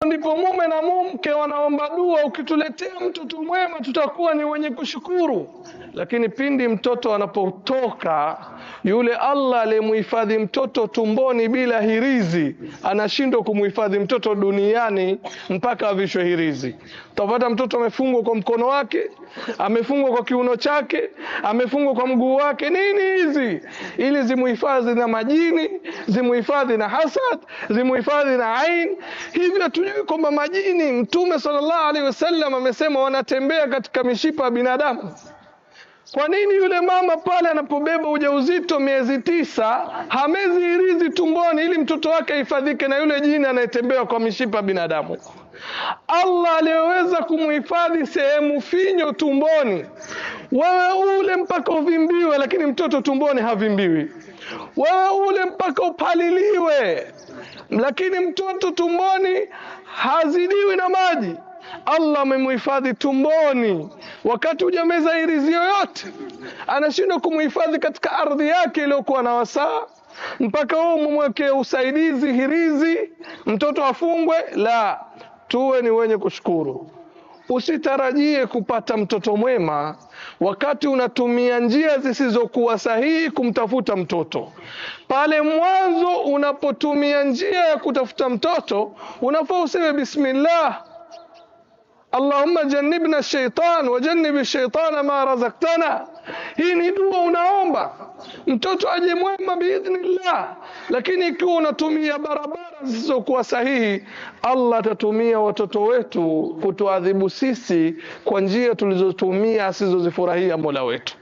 Ndipo mume na mke wanaomba dua, ukituletea mtoto mwema tutakuwa ni wenye kushukuru. Lakini pindi mtoto anapotoka, yule Allah aliyemuhifadhi mtoto tumboni bila hirizi anashindwa kumuhifadhi mtoto duniani mpaka avishwe hirizi. Utapata mtoto amefungwa kwa mkono wake, amefungwa kwa kiuno chake, amefungwa kwa mguu wake. Nini hizi? Ili zimuhifadhi na majini, zimuhifadhi na hasad, zimuhifadhi na ain. Hivyo tujue kwamba majini, Mtume sallallahu alaihi wasallam amesema wanatembea katika mishipa ya binadamu. Kwa nini yule mama pale anapobeba ujauzito miezi 9 hamezi hirizi tumboni ili mtoto wake ahifadhike na yule jini anayetembea kwa mishipa binadamu? Allah aliyeweza kumuhifadhi sehemu finyo tumboni, wewe ule mpaka uvimbiwe, lakini mtoto tumboni havimbiwi. Wewe ule mpaka upaliliwe, lakini mtoto tumboni hazidiwi na maji. Allah amemuhifadhi tumboni wakati hujameza hirizi yoyote. Anashindwa kumuhifadhi katika ardhi yake iliyokuwa na wasaa mpaka wewe umwekee usaidizi hirizi mtoto afungwe? La, tuwe ni wenye kushukuru. Usitarajie kupata mtoto mwema wakati unatumia njia zisizokuwa sahihi kumtafuta mtoto. Pale mwanzo unapotumia njia ya kutafuta mtoto, unafaa useme bismillah, Allahumma jannibna shaitan wa jannibi shaitana ma razaktana. Hii ni dua unaomba mtoto aje mwema biidhnillah. Lakini ikiwa unatumia barabara zisizokuwa sahihi, Allah atatumia watoto wetu kutuadhibu sisi kwa njia tulizotumia asizozifurahia Mola wetu.